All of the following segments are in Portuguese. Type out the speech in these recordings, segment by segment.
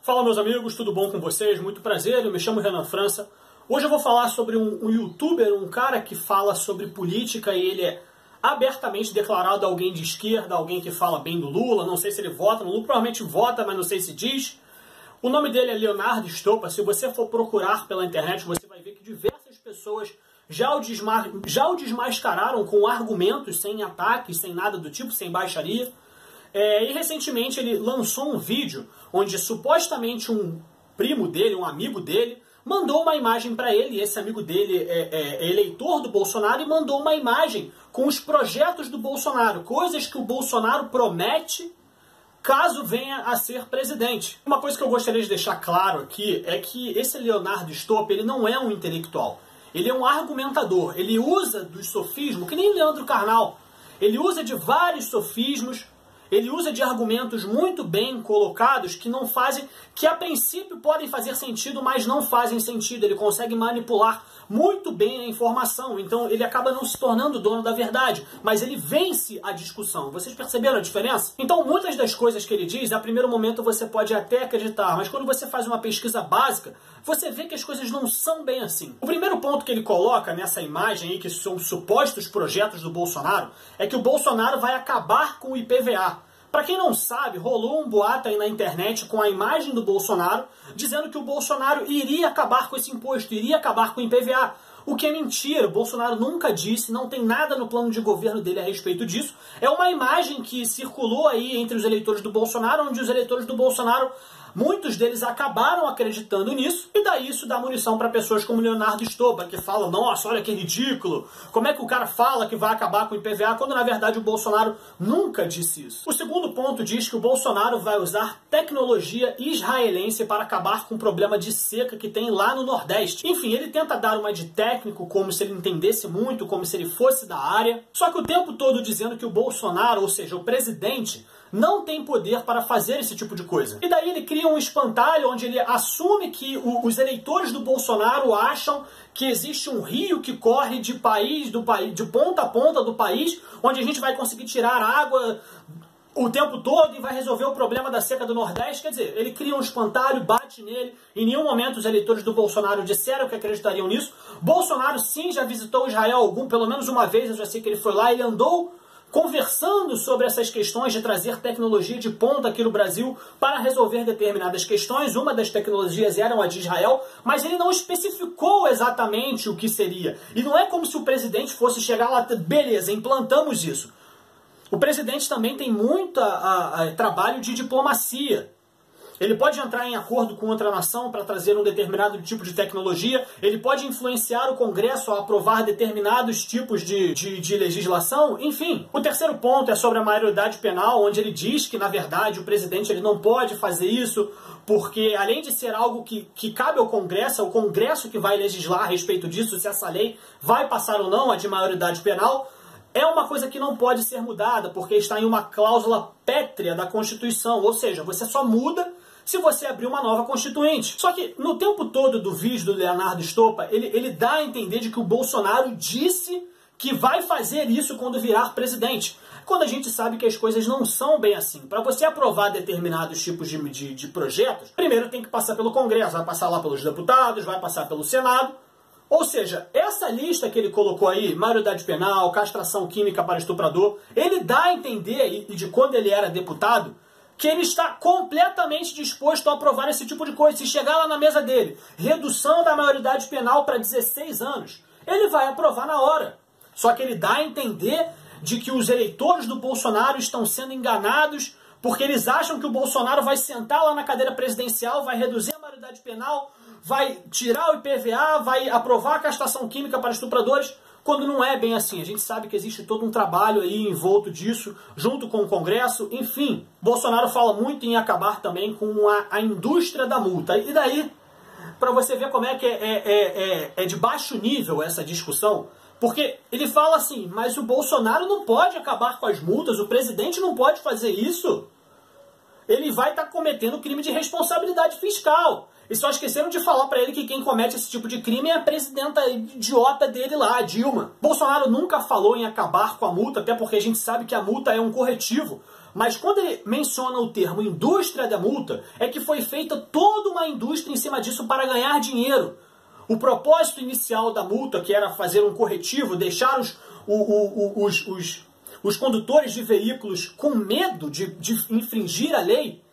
Fala meus amigos, tudo bom com vocês? Muito prazer, eu me chamo Renan França. Hoje eu vou falar sobre um youtuber, um cara que fala sobre política e ele é abertamente declarado alguém de esquerda, alguém que fala bem do Lula, não sei se ele vota no Lula, provavelmente vota, mas não sei se diz. O nome dele é Leonardo Stolpa. Se você for procurar pela internet, você vai ver que diversas pessoas já o desmascararam com argumentos, sem ataques, sem nada do tipo, sem baixaria. E recentemente ele lançou um vídeo onde supostamente um primo dele, um amigo dele, mandou uma imagem para ele. E esse amigo dele é eleitor do Bolsonaro e mandou uma imagem com os projetos do Bolsonaro, coisas que o Bolsonaro promete caso venha a ser presidente. Uma coisa que eu gostaria de deixar claro aqui é que esse Leonardo Stolpa, ele não é um intelectual. Ele é um argumentador. Ele usa dos sofismos, que nem Leandro Carnal. Ele usa de vários sofismos. Ele usa de argumentos muito bem colocados que não fazem, que a princípio podem fazer sentido, mas não fazem sentido. Ele consegue manipular muito bem a informação, então ele acaba não se tornando dono da verdade, mas ele vence a discussão. Vocês perceberam a diferença? Então muitas das coisas que ele diz, a primeiro momento você pode até acreditar, mas quando você faz uma pesquisa básica, você vê que as coisas não são bem assim. O primeiro ponto que ele coloca nessa imagem aí, que são supostos projetos do Bolsonaro, é que o Bolsonaro vai acabar com o IPVA. Para quem não sabe, rolou um boato aí na internet com a imagem do Bolsonaro, dizendo que o Bolsonaro iria acabar com esse imposto, iria acabar com o IPVA. O que é mentira, o Bolsonaro nunca disse, não tem nada no plano de governo dele a respeito disso. É uma imagem que circulou aí entre os eleitores do Bolsonaro, onde os eleitores do Bolsonaro, muitos deles acabaram acreditando nisso, e daí isso dá munição para pessoas como Leonardo Stolpa, que falam, nossa, olha que ridículo, como é que o cara fala que vai acabar com o IPVA, quando na verdade o Bolsonaro nunca disse isso. O segundo ponto diz que o Bolsonaro vai usar tecnologia israelense para acabar com o problema de seca que tem lá no Nordeste. Enfim, ele tenta dar uma de técnico, como se ele entendesse muito, como se ele fosse da área, só que o tempo todo dizendo que o Bolsonaro, ou seja, o presidente, não tem poder para fazer esse tipo de coisa. E daí ele cria um espantalho onde ele assume que os eleitores do Bolsonaro acham que existe um rio que corre de ponta a ponta do país, onde a gente vai conseguir tirar água o tempo todo e vai resolver o problema da seca do Nordeste. Quer dizer, ele cria um espantalho, bate nele. Em nenhum momento os eleitores do Bolsonaro disseram que acreditariam nisso. Bolsonaro sim já visitou Israel pelo menos uma vez, eu já sei que ele foi lá, ele andou conversando sobre essas questões de trazer tecnologia de ponta aqui no Brasil para resolver determinadas questões. Uma das tecnologias era a de Israel, mas ele não especificou exatamente o que seria. E não é como se o presidente fosse chegar lá, beleza, implantamos isso. O presidente também tem muito trabalho de diplomacia. Ele pode entrar em acordo com outra nação para trazer um determinado tipo de tecnologia, ele pode influenciar o Congresso a aprovar determinados tipos de legislação, enfim. O terceiro ponto é sobre a maioridade penal, onde ele diz que, na verdade, o presidente ele não pode fazer isso, porque além de ser algo que cabe ao Congresso, é o Congresso que vai legislar a respeito disso, se essa lei vai passar ou não, a de maioridade penal. É uma coisa que não pode ser mudada, porque está em uma cláusula pétrea da Constituição, ou seja, você só muda se você abrir uma nova constituinte. Só que no tempo todo do vídeo do Leonardo Stolpa, ele dá a entender de que o Bolsonaro disse que vai fazer isso quando virar presidente. Quando a gente sabe que as coisas não são bem assim. Para você aprovar determinados tipos de projetos, primeiro tem que passar pelo Congresso, vai passar lá pelos deputados, vai passar pelo Senado. Ou seja, essa lista que ele colocou aí, maioridade penal, castração química para estuprador, ele dá a entender, e de quando ele era deputado, que ele está completamente disposto a aprovar esse tipo de coisa. Se chegar lá na mesa dele, redução da maioridade penal para 16 anos, ele vai aprovar na hora. Só que ele dá a entender de que os eleitores do Bolsonaro estão sendo enganados porque eles acham que o Bolsonaro vai sentar lá na cadeira presidencial, vai reduzir a maioridade penal, vai tirar o IPVA, vai aprovar a castração química para estupradores, quando não é bem assim. A gente sabe que existe todo um trabalho aí envolto disso, junto com o Congresso, enfim. Bolsonaro fala muito em acabar também com a indústria da multa. E daí, para você ver como é que é de baixo nível essa discussão, porque ele fala assim, mas o Bolsonaro não pode acabar com as multas, o presidente não pode fazer isso. Ele vai estar cometendo crime de responsabilidade fiscal. E só esqueceram de falar para ele que quem comete esse tipo de crime é a presidenta idiota dele lá, a Dilma. Bolsonaro nunca falou em acabar com a multa, até porque a gente sabe que a multa é um corretivo Mas quando ele menciona o termo indústria da multa, é que foi feita toda uma indústria em cima disso para ganhar dinheiro. O propósito inicial da multa, que era fazer um corretivo, deixar os condutores de veículos com medo de infringir a lei,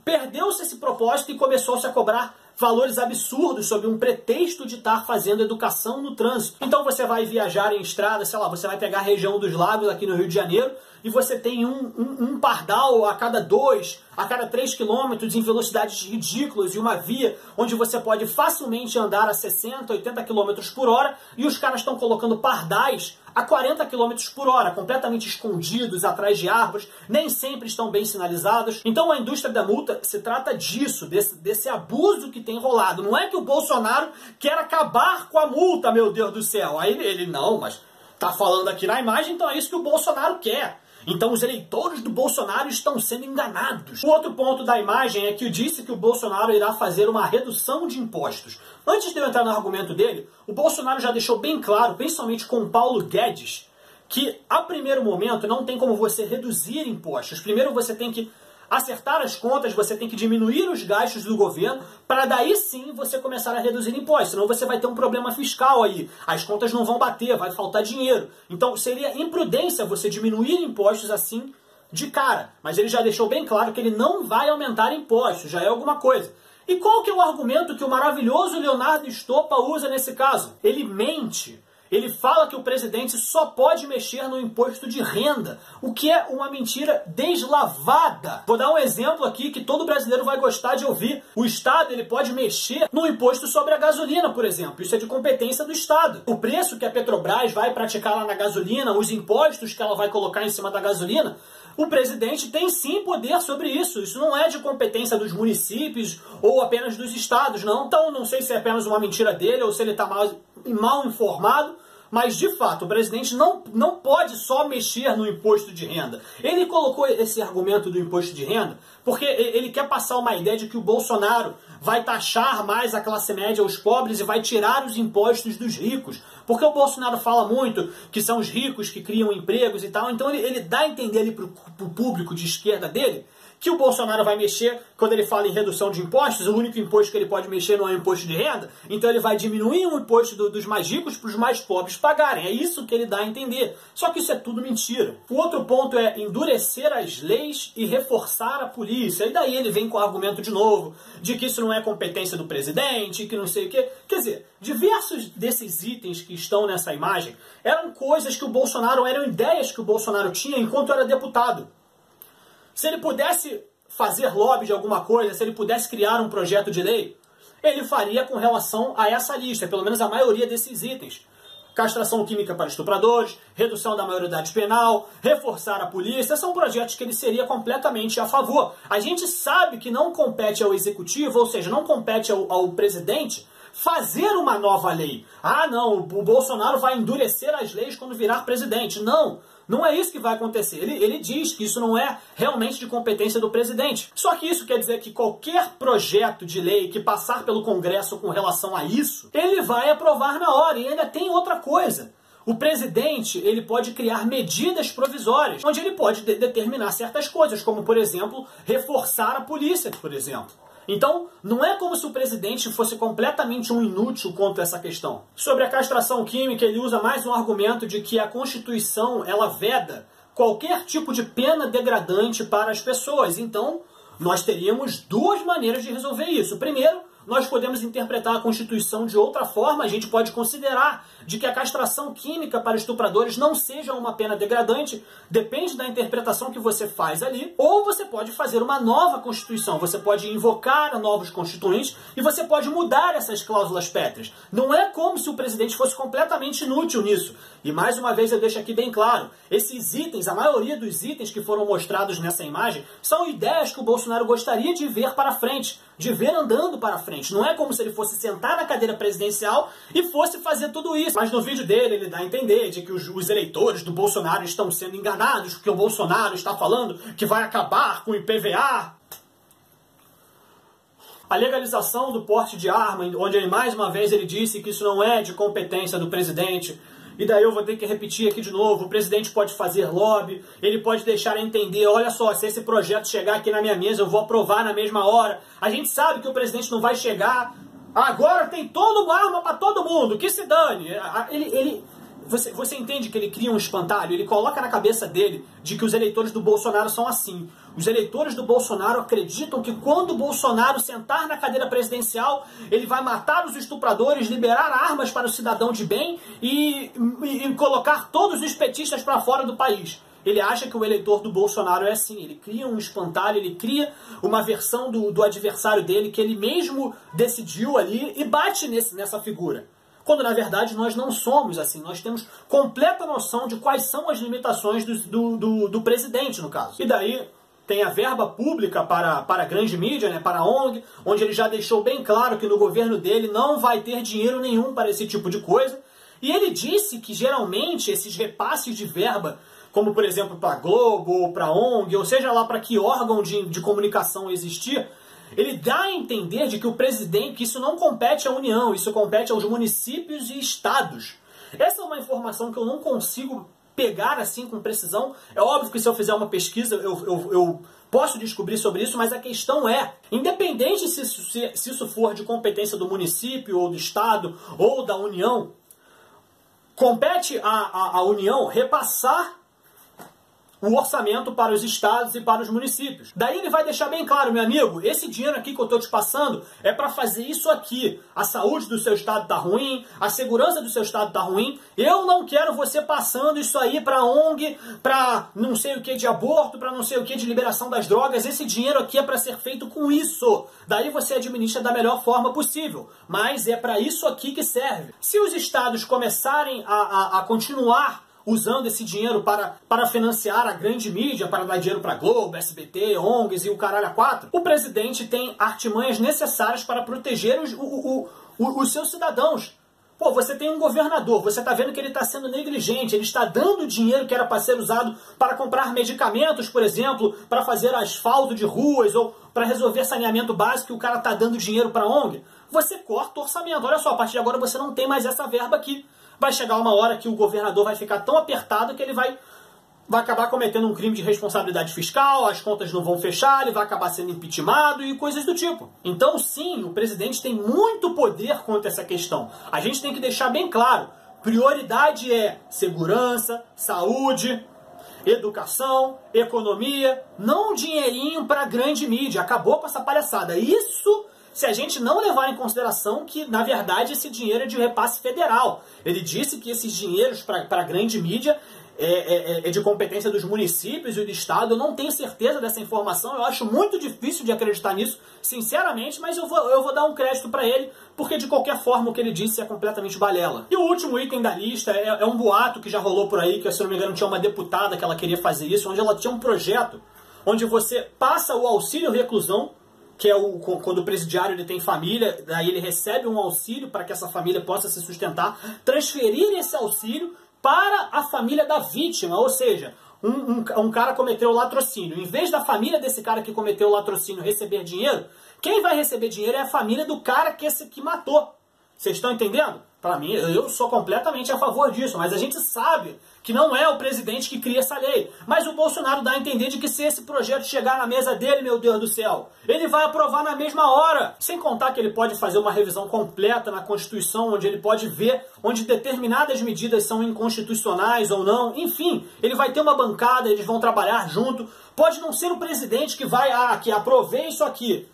perdeu-se esse propósito e começou-se a cobrar valores absurdos sob um pretexto de estar fazendo educação no trânsito. Então você vai viajar em estrada, sei lá, você vai pegar a região dos lagos aqui no Rio de Janeiro e você tem um pardal a cada 2, a cada 3 quilômetros em velocidades ridículas e uma via onde você pode facilmente andar a 60, 80 quilômetros por hora e os caras estão colocando pardais a 40 quilômetros por hora, completamente escondidos atrás de árvores, nem sempre estão bem sinalizados. Então a indústria da multa se trata disso, desse abuso que tem rolado. Não é que o Bolsonaro quer acabar com a multa, meu Deus do céu. Aí ele não, mas tá falando aqui na imagem, então é isso que o Bolsonaro quer. Então os eleitores do Bolsonaro estão sendo enganados. O outro ponto da imagem é que disse que o Bolsonaro irá fazer uma redução de impostos. Antes de eu entrar no argumento dele, o Bolsonaro já deixou bem claro, principalmente com o Paulo Guedes, que a primeiro momento não tem como você reduzir impostos. Primeiro você tem que acertar as contas, você tem que diminuir os gastos do governo, para daí sim você começar a reduzir impostos, senão você vai ter um problema fiscal aí, as contas não vão bater, vai faltar dinheiro. Então seria imprudência você diminuir impostos assim de cara, mas ele já deixou bem claro que ele não vai aumentar impostos, já é alguma coisa. E qual que é o argumento que o maravilhoso Leonardo Estopa usa nesse caso? Ele mente. Ele fala que o presidente só pode mexer no imposto de renda, o que é uma mentira deslavada. Vou dar um exemplo aqui que todo brasileiro vai gostar de ouvir. O Estado ele pode mexer no imposto sobre a gasolina, por exemplo. Isso é de competência do Estado. O preço que a Petrobras vai praticar lá na gasolina, os impostos que ela vai colocar em cima da gasolina, o presidente tem sim poder sobre isso. Isso não é de competência dos municípios ou apenas dos estados, não. Então, não sei se é apenas uma mentira dele ou se ele está mal informado, mas de fato o presidente não pode só mexer no imposto de renda. Ele colocou esse argumento do imposto de renda porque ele quer passar uma ideia de que o Bolsonaro vai taxar mais a classe média, os pobres, e vai tirar os impostos dos ricos. Porque o Bolsonaro fala muito que são os ricos que criam empregos e tal, então ele dá a entender ali pro público de esquerda dele que o Bolsonaro vai mexer, quando ele fala em redução de impostos, o único imposto que ele pode mexer não é o imposto de renda, então ele vai diminuir o imposto dos mais ricos para os mais pobres pagarem. É isso que ele dá a entender. Só que isso é tudo mentira. O outro ponto é endurecer as leis e reforçar a polícia. E daí ele vem com o argumento de novo, de que isso não é competência do presidente, que não sei o quê. Quer dizer, diversos desses itens que estão nessa imagem eram coisas que o Bolsonaro, eram ideias que o Bolsonaro tinha enquanto era deputado. Se ele pudesse fazer lobby de alguma coisa, se ele pudesse criar um projeto de lei, ele faria com relação a essa lista, pelo menos a maioria desses itens. Castração química para estupradores, redução da maioridade penal, reforçar a polícia, são projetos que ele seria completamente a favor. A gente sabe que não compete ao executivo, ou seja, não compete ao presidente fazer uma nova lei. Ah, não, o Bolsonaro vai endurecer as leis quando virar presidente. Não, não é isso que vai acontecer. Ele diz que isso não é realmente de competência do presidente. Só que isso quer dizer que qualquer projeto de lei que passar pelo Congresso com relação a isso, ele vai aprovar na hora. E ainda tem outra coisa. O presidente ele pode criar medidas provisórias, onde ele pode determinar certas coisas, como, por exemplo, reforçar a polícia, por exemplo. Então, não é como se o presidente fosse completamente um inútil quanto a essa questão. Sobre a castração química, ele usa mais um argumento de que a Constituição ela veda qualquer tipo de pena degradante para as pessoas. Então, nós teríamos duas maneiras de resolver isso. Primeiro, nós podemos interpretar a Constituição de outra forma. A gente pode considerar de que a castração química para estupradores não seja uma pena degradante, depende da interpretação que você faz ali, ou você pode fazer uma nova Constituição, você pode invocar novos constituintes e você pode mudar essas cláusulas pétreas. Não é como se o presidente fosse completamente inútil nisso. E mais uma vez eu deixo aqui bem claro, esses itens, a maioria dos itens que foram mostrados nessa imagem, são ideias que o Bolsonaro gostaria de ver para frente, de ver andando para frente. Não é como se ele fosse sentar na cadeira presidencial e fosse fazer tudo isso. Mas no vídeo dele, ele dá a entender de que os eleitores do Bolsonaro estão sendo enganados, porque o Bolsonaro está falando que vai acabar com o IPVA. A legalização do porte de arma, onde ele, mais uma vez ele disse que isso não é de competência do presidente, e daí eu vou ter que repetir aqui de novo, o presidente pode fazer lobby, ele pode deixar entender, olha só, se esse projeto chegar aqui na minha mesa, eu vou aprovar na mesma hora. A gente sabe que o presidente não vai chegar, agora tem toda uma arma para todo mundo, que se dane. Você entende que ele cria um espantalho? Ele coloca na cabeça dele de que os eleitores do Bolsonaro são assim. Os eleitores do Bolsonaro acreditam que quando o Bolsonaro sentar na cadeira presidencial, ele vai matar os estupradores, liberar armas para o cidadão de bem e colocar todos os petistas para fora do país. Ele acha que o eleitor do Bolsonaro é assim, ele cria um espantalho, ele cria uma versão do adversário dele que ele mesmo decidiu ali e bate nessa figura. Quando na verdade nós não somos assim, nós temos completa noção de quais são as limitações do presidente, no caso. E daí tem a verba pública para a grande mídia, né, para a ONG, onde ele já deixou bem claro que no governo dele não vai ter dinheiro nenhum para esse tipo de coisa. E ele disse que geralmente esses repasses de verba, como por exemplo para a Globo, ou para a ONG, ou seja lá para que órgão de comunicação existir, ele dá a entender de que o presidente, que isso não compete à União, isso compete aos municípios e estados. Essa é uma informação que eu não consigo pegar assim com precisão. É óbvio que se eu fizer uma pesquisa eu posso descobrir sobre isso, mas a questão é, independente se isso for de competência do município, ou do estado, ou da União, compete à União repassar o orçamento para os estados e para os municípios. Daí ele vai deixar bem claro, meu amigo, esse dinheiro aqui que eu estou te passando é para fazer isso aqui. A saúde do seu estado está ruim, a segurança do seu estado está ruim, eu não quero você passando isso aí para ONG, para não sei o que de aborto, para não sei o que de liberação das drogas, esse dinheiro aqui é para ser feito com isso. Daí você administra da melhor forma possível, mas é para isso aqui que serve. Se os estados começarem a continuar usando esse dinheiro para financiar a grande mídia, para dar dinheiro para Globo, SBT, ONGs e o caralho a quatro, o presidente tem artimanhas necessárias para proteger os seus cidadãos. Pô, você tem um governador, você está vendo que ele está sendo negligente, ele está dando dinheiro que era para ser usado para comprar medicamentos, por exemplo, para fazer asfalto de ruas ou para resolver saneamento básico, e o cara está dando dinheiro para ONG. Você corta o orçamento. Olha só, a partir de agora você não tem mais essa verba aqui. Vai chegar uma hora que o governador vai ficar tão apertado que ele vai acabar cometendo um crime de responsabilidade fiscal, as contas não vão fechar, ele vai acabar sendo impeachmentado e coisas do tipo. Então sim, o presidente tem muito poder quanto a essa questão. A gente tem que deixar bem claro, prioridade é segurança, saúde, educação, economia, não um dinheirinho para a grande mídia. Acabou com essa palhaçada. Isso se a gente não levar em consideração que, na verdade, esse dinheiro é de repasse federal. Ele disse que esses dinheiros para a grande mídia é de competência dos municípios e do estado. Eu não tenho certeza dessa informação, eu acho muito difícil de acreditar nisso, sinceramente, mas eu vou dar um crédito para ele, porque de qualquer forma o que ele disse é completamente balela. E o último item da lista é um boato que já rolou por aí, que se não me engano tinha uma deputada que ela queria fazer isso, onde ela tinha um projeto onde você passa o auxílio reclusão, que é quando o presidiário ele tem família, daí ele recebe um auxílio para que essa família possa se sustentar, transferir esse auxílio para a família da vítima, ou seja, um cara cometeu latrocínio. Em vez da família desse cara que cometeu o latrocínio receber dinheiro, quem vai receber dinheiro é a família do cara que matou. Vocês estão entendendo? Para mim, eu sou completamente a favor disso, mas a gente sabe que não é o presidente que cria essa lei. Mas o Bolsonaro dá a entender de que se esse projeto chegar na mesa dele, meu Deus do céu, ele vai aprovar na mesma hora. Sem contar que ele pode fazer uma revisão completa na Constituição, onde ele pode ver onde determinadas medidas são inconstitucionais ou não. Enfim, ele vai ter uma bancada, eles vão trabalhar junto. Pode não ser o presidente que vai, que aprovei isso aqui,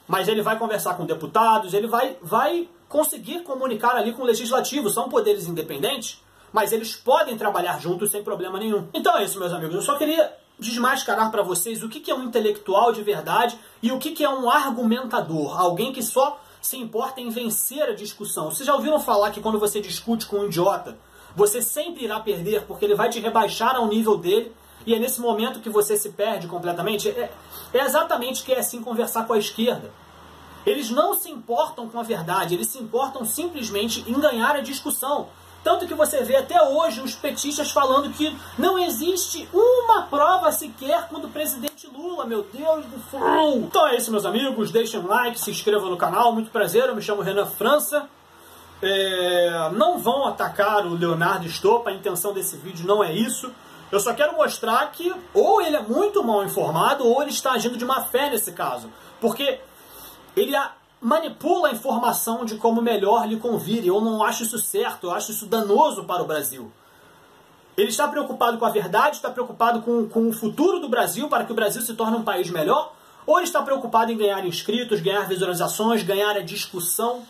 mas ele vai conversar com deputados, ele vai conseguir comunicar ali com o legislativo. São poderes independentes, mas eles podem trabalhar juntos sem problema nenhum. Então é isso, meus amigos. Eu só queria desmascarar para vocês o que é um intelectual de verdade e o que é um argumentador. Alguém que só se importa em vencer a discussão. Vocês já ouviram falar que quando você discute com um idiota, você sempre irá perder, porque ele vai te rebaixar ao nível dele, e é nesse momento que você se perde completamente? É exatamente que é assim conversar com a esquerda. Eles não se importam com a verdade, eles se importam simplesmente em ganhar a discussão. Tanto que você vê até hoje os petistas falando que não existe uma prova sequer contra o presidente Lula, meu Deus do céu. Então é isso, meus amigos, deixem um like, se inscrevam no canal, muito prazer, eu me chamo Renan França. não vão atacar o Leonardo Stoppa, a intenção desse vídeo não é isso. Eu só quero mostrar que ou ele é muito mal informado ou ele está agindo de má fé nesse caso. Porque ele manipula a informação de como melhor lhe convir. Eu não acho isso certo, eu acho isso danoso para o Brasil. Ele está preocupado com a verdade, está preocupado com o futuro do Brasil, para que o Brasil se torne um país melhor, ou ele está preocupado em ganhar inscritos, ganhar visualizações, ganhar a discussão.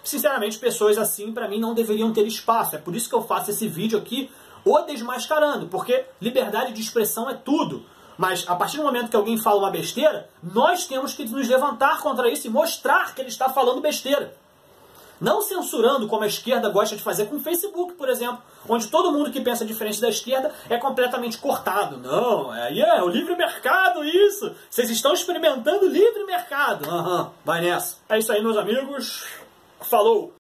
Sinceramente, pessoas assim, para mim, não deveriam ter espaço. É por isso que eu faço esse vídeo aqui, o desmascarando, porque liberdade de expressão é tudo. Mas a partir do momento que alguém fala uma besteira, nós temos que nos levantar contra isso e mostrar que ele está falando besteira. Não censurando, como a esquerda gosta de fazer com o Facebook, por exemplo, onde todo mundo que pensa diferente da esquerda é completamente cortado. Não, aí é o livre mercado isso. Vocês estão experimentando o livre mercado. Vai nessa. É isso aí, meus amigos. Falou!